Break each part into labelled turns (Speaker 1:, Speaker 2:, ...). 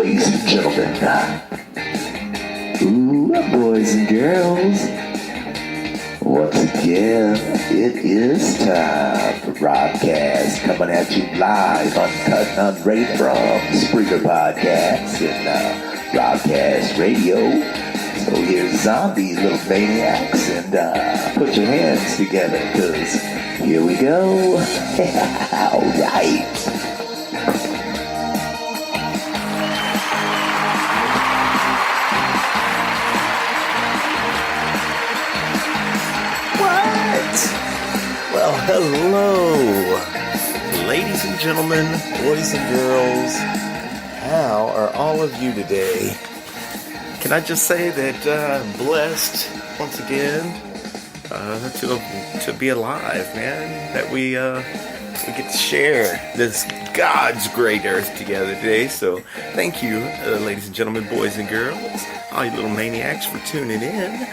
Speaker 1: Ladies and gentlemen, boys and girls, once again, it is time for Robcast, coming at you live, uncut and unrated from Spreaker Podcast and Robcast Radio. So here's zombies, little maniacs, and put your hands together, because here we go. All right.
Speaker 2: Well, hello, ladies and gentlemen, boys and girls. How are all of you today? Can I just say that I'm blessed once again to be alive, man. That we get to share this God's great earth together today. So thank you, ladies and gentlemen, boys and girls, all you little maniacs, for tuning in.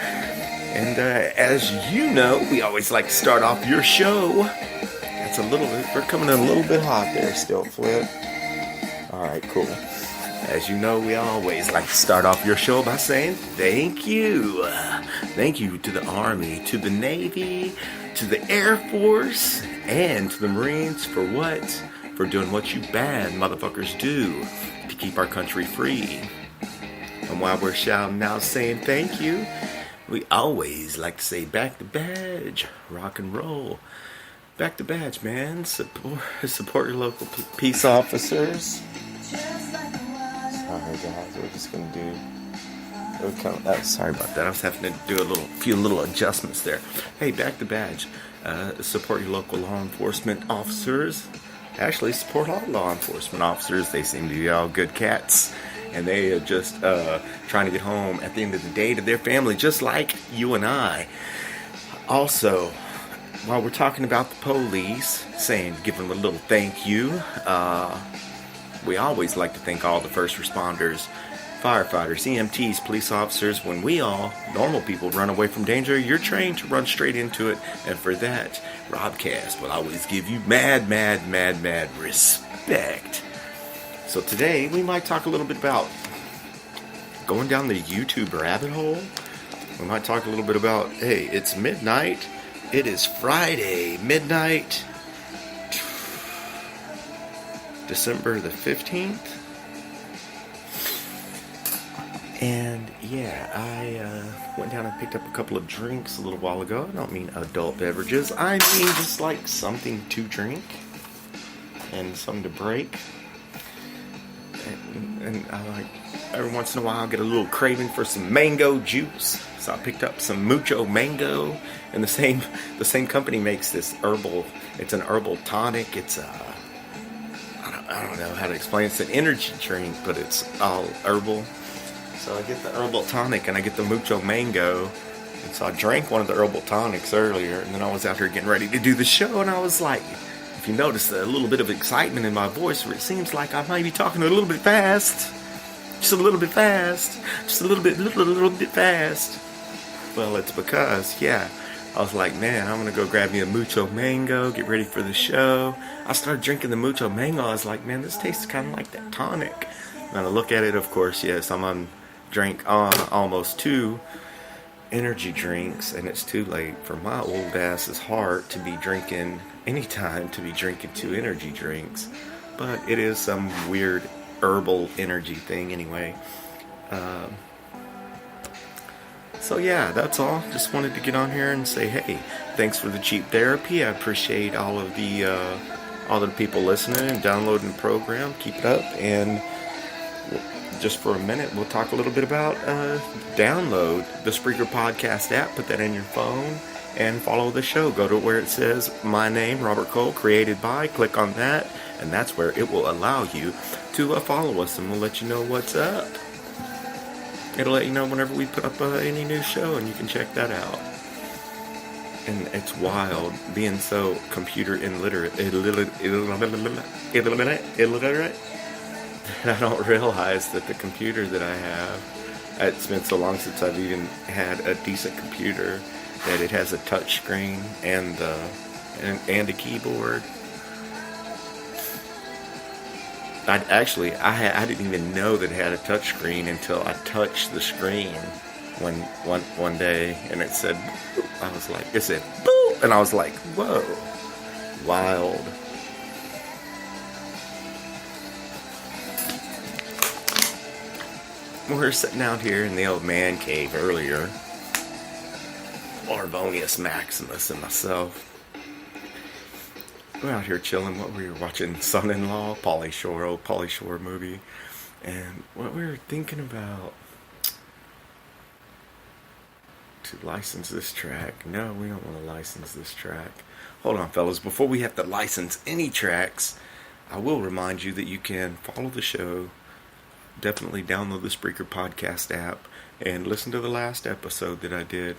Speaker 2: And as you know, we always like to start off your show. That's a little bit, we're coming in a little bit hot there still, Flip. Alright, cool. As you know, we always like to start off your show by saying thank you. Thank you to the Army, to the Navy, to the Air Force, and to the Marines for what? For doing what you bad motherfuckers do to keep our country free. And while we're shouting out saying thank you, we always like to say back to badge, rock and roll. Back to badge, man. Support your local peace officers. Sorry guys, we're just gonna do. Sorry about that. I was having to do a few little adjustments there. Hey, back to badge. Support your local law enforcement officers. Actually, support all law enforcement officers. They seem to be all good cats. And they are just trying to get home at the end of the day to their family, just like you and I. Also, while we're talking about the police, give them a little thank you, we always like to thank all the first responders, firefighters, EMTs, police officers. When we all, normal people, run away from danger, you're trained to run straight into it. And for that, Robcast will always give you mad respect. So today, we might talk a little bit about going down the YouTube rabbit hole. We might talk a little bit about, hey, it's midnight. It is Friday, midnight, December the 15th. And yeah, I went down and picked up a couple of drinks a little while ago. I don't mean adult beverages. I mean just like something to drink and something to break. And I like, every once in a while, I get a little craving for some mango juice. So I picked up some mucho mango, and the same company makes this herbal. It's an herbal tonic. It's I don't know how to explain it. It's an energy drink, but it's all herbal. So I get the herbal tonic and I get the mucho mango. And so I drank one of the herbal tonics earlier, and then I was out here getting ready to do the show, and I was like, if you notice a little bit of excitement in my voice, where it seems like I might be talking a little bit fast. Just a little bit fast. Just a little bit fast. Well, it's because, I was like, man, I'm going to go grab me a mucho mango, get ready for the show. I started drinking the mucho mango. I was like, man, this tastes kind of like that tonic. And I look at it, of course, yes, drank almost 2 energy drinks, and it's too late for my old ass's heart to be drinking 2 energy drinks. But it is some weird herbal energy thing anyway. So yeah, that's all. Just wanted to get on here and say, hey, thanks for the cheap therapy. I appreciate all of the people listening and downloading the program. Keep it up. And just for a minute, we'll talk a little bit about download the Spreaker Podcast app. Put that in your phone and follow the show. Go to where it says my name, Robert Cole, created by. Click on that, and that's where it will allow you to follow us, and we'll let you know what's up. It'll let you know whenever we put up any new show, and you can check that out. And it's wild being so computer illiterate that I don't realize that the computer that I have, it's been so long since I've even had a decent computer, that it has a touch screen and a keyboard. I didn't even know that it had a touch screen until I touched the screen one day, and it said, boop. I was like, it said, boop, and I was like, whoa, wild. We were sitting out here in the old man cave earlier, Arvonius Maximus and myself. We're out here chilling. What we were watching, Son-in-Law, Pauly Shore, old Pauly Shore movie, and what we were thinking about to license this track. No, we don't want to license this track. Hold on, fellas. Before we have to license any tracks, I will remind you that you can follow the show. Definitely download the Spreaker podcast app and listen to the last episode that I did,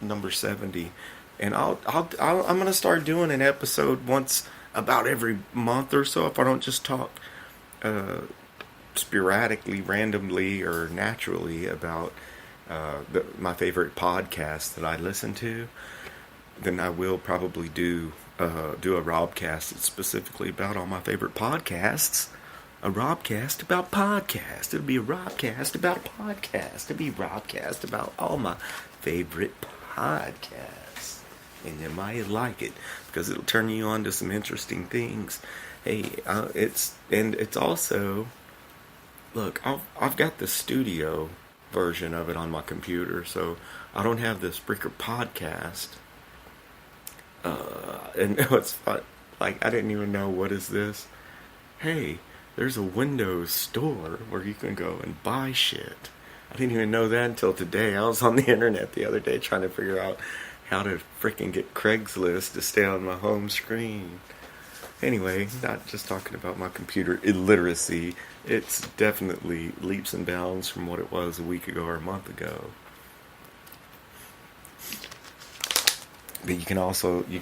Speaker 2: number 70. And I'm gonna start doing an episode once about every month or so if I don't just talk sporadically, randomly, or naturally about my favorite podcast that I listen to. Then I will probably do a Robcast that's specifically about all my favorite podcasts. A Robcast about podcasts. It'll be a Robcast about podcasts. It'll be a Robcast about all my favorite podcasts. And you might like it because it'll turn you on to some interesting things. Hey, it's also, look, I've got the studio version of it on my computer, so I don't have the Spreaker podcast. And it's fun. Like, I didn't even know, what is this? Hey, there's a Windows store where you can go and buy shit. I didn't even know that until today. I was on the internet the other day trying to figure out how to freaking get Craigslist to stay on my home screen. Anyway, not just talking about my computer illiteracy. It's definitely leaps and bounds from what it was a week ago or a month ago. But you can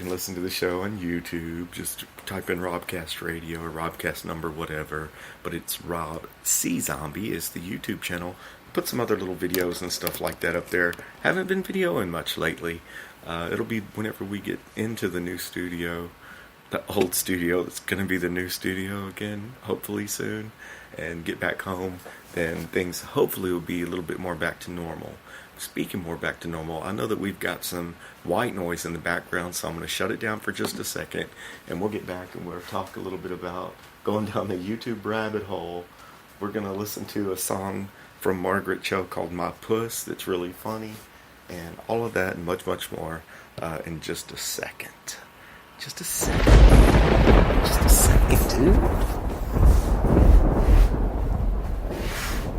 Speaker 2: listen to the show on YouTube. Just type in Robcast Radio or Robcast number, whatever. But it's Rob C. Zombie is the YouTube channel. Put some other little videos and stuff like that up there. Haven't been videoing much lately. It'll be whenever we get into the new studio. The old studio that's going to be the new studio again, hopefully soon. And get back home. Then things hopefully will be a little bit more back to normal. Speaking more back to normal, I know that we've got some white noise in the background, so I'm going to shut it down for just a second, and we'll get back and we'll talk a little bit about going down the YouTube rabbit hole. We're going to listen to a song from Margaret Cho called My Puss that's really funny, and all of that and much, much more in just a second. Just a second. Just a second, dude.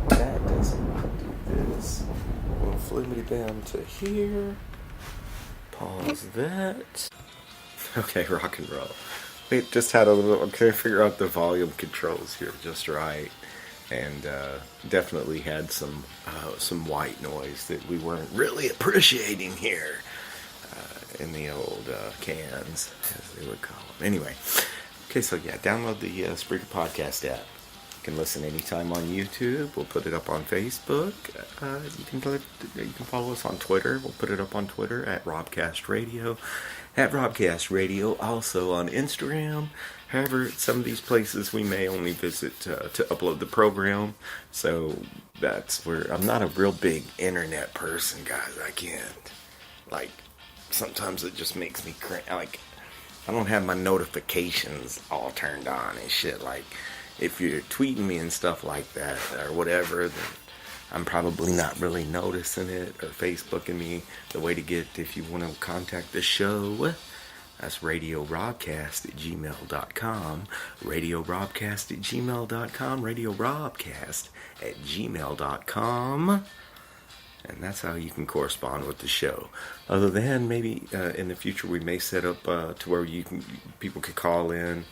Speaker 2: That doesn't do this. We'll flip it down to here. Pause that. Okay, rock and roll. We just had a little, okay, figure out the volume controls here just right. And definitely had some white noise that we weren't really appreciating here in the old cans, as they would call them. Anyway, okay, so yeah, download the Spreaker Podcast app. You can listen anytime on YouTube. We'll put it up on Facebook. You can follow us on Twitter. We'll put it up on Twitter at Robcast Radio. At Robcast Radio, also on Instagram. However, some of these places we may only visit to upload the program. So that's where I'm not a real big internet person, guys. I can't. Like, sometimes it just makes me cringe. Like, I don't have my notifications all turned on and shit. Like, if you're tweeting me and stuff like that or whatever, then I'm probably not really noticing it, or Facebooking me. The way to get, if you want to contact the show, that's radiorobcast@gmail.com, radiorobcast@gmail.com, radiorobcast@gmail.com, and that's how you can correspond with the show. Other than maybe in the future we may set up to where people could call in,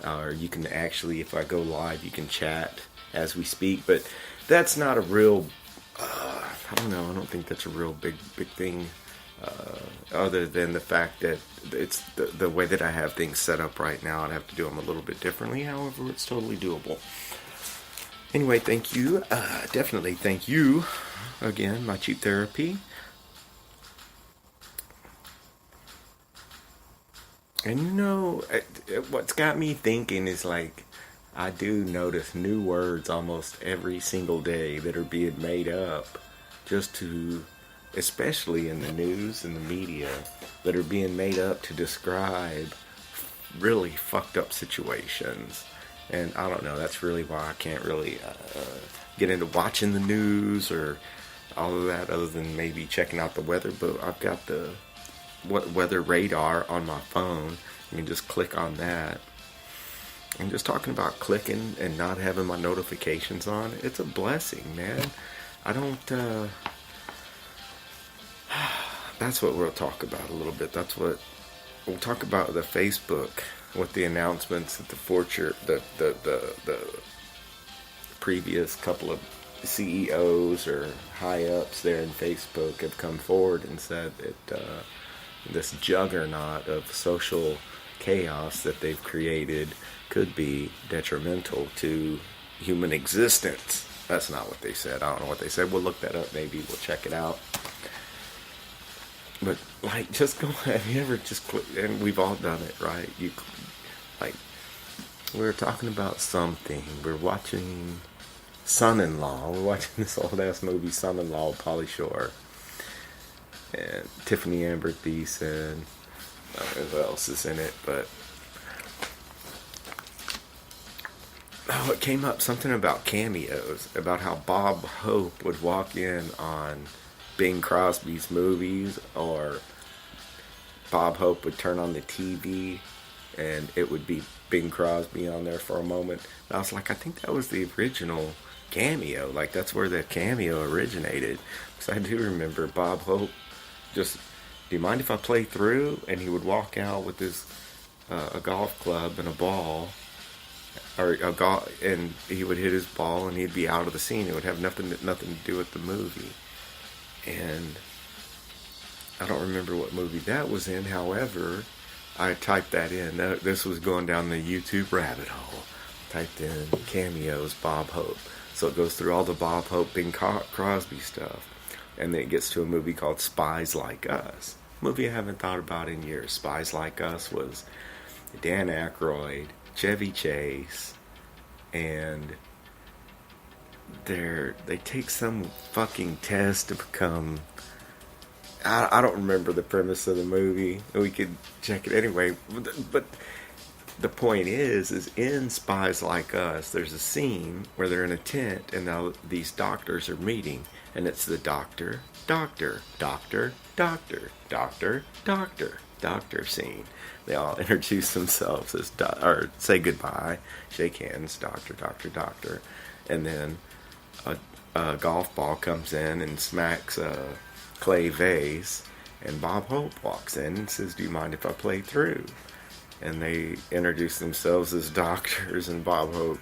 Speaker 2: or you can actually, if I go live, you can chat as we speak. But that's not a real, I don't know, I don't think that's a real big thing, other than the fact that it's the way that I have things set up right now. I'd have to do them a little bit differently. However, it's totally doable. Anyway, thank you. Definitely thank you again, my cheap therapy. And you know, what's got me thinking is like, I do notice new words almost every single day that are being made up just to, especially in the news and the media, that are being made up to describe really fucked up situations. And I don't know, that's really why I can't really get into watching the news or all of that, other than maybe checking out the weather. But I've got the weather radar on my phone. You can just click on that. I'm just talking about clicking and not having my notifications on. It's a blessing, man. I don't, that's what we'll talk about a little bit. That's what we'll talk about, the Facebook, with the announcements that the previous couple of CEOs or high ups there in Facebook have come forward and said that this juggernaut of social chaos that they've created could be detrimental to human existence. That's not what they said. I don't know what they said. We'll look that up. Maybe we'll check it out. But like, just go. Have you ever just click? And we've all done it, right? You like, we were talking about something. We're watching Son-in-Law. We're watching this old ass movie, Son-in-Law, Pauly Shore, and Tiffany Amber Thiessen. I don't know who else is in it, but it came up something about cameos, about how Bob Hope would walk in on Bing Crosby's movies, or Bob Hope would turn on the TV and it would be Bing Crosby on there for a moment. And I was like, I think that was the original cameo. Like, that's where the cameo originated. Because I do remember Bob Hope just, do you mind if I play through? And he would walk out with his a golf club and a ball, or and he would hit his ball and he'd be out of the scene. It would have nothing to do with the movie. And I don't remember what movie that was in. However, I typed that in. This was going down the YouTube rabbit hole. Typed in cameos Bob Hope. So it goes through all the Bob Hope, Bing Crosby stuff. And then it gets to a movie called Spies Like Us. A movie I haven't thought about in years. Spies Like Us was Dan Aykroyd, Chevy Chase, and they take some fucking test to become, I don't remember the premise of the movie. We could check it anyway. But the point is in Spies Like Us, there's a scene where they're in a tent and now these doctors are meeting, and it's the doctor scene. They all introduce themselves as or say goodbye, shake hands, doctor, and then a golf ball comes in and smacks a clay vase, and Bob Hope walks in and says, do you mind if I play through? And they introduce themselves as doctors, and Bob Hope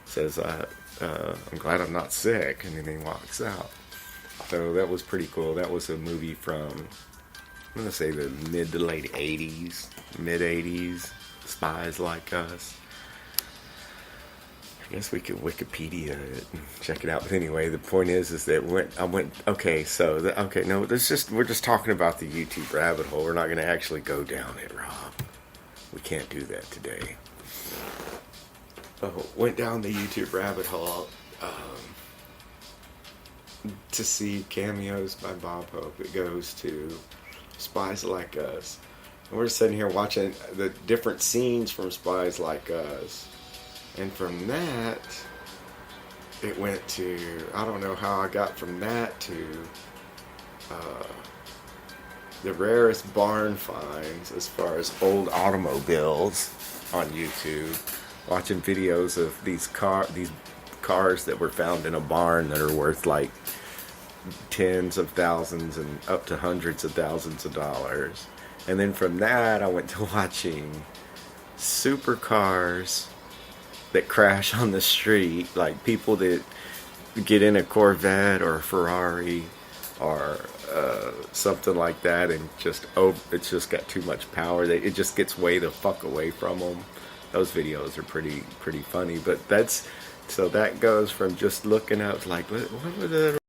Speaker 2: says, I'm glad I'm not sick, and then he walks out. So that was pretty cool. That was a movie from, I'm going to say the mid to late 80s, mid 80s, Spies Like Us. I guess we could Wikipedia it and check it out. But anyway, the point is that we're just talking about the YouTube rabbit hole. We're not going to actually go down it, Rob. We can't do that today. Went down the YouTube rabbit hole to see cameos by Bob Hope. It goes to Spies Like Us. And we're sitting here watching the different scenes from Spies Like Us. And from that, it went to, I don't know how I got from that to the rarest barn finds as far as old automobiles on YouTube. Watching videos of these cars that were found in a barn that are worth like tens of thousands and up to hundreds of thousands of dollars. And then from that, I went to watching supercars that crash on the street, like people that get in a Corvette or a Ferrari or something like that, and it's just got too much power. It just gets way the fuck away from them. Those videos are pretty funny. But that goes from just looking up like, what was that?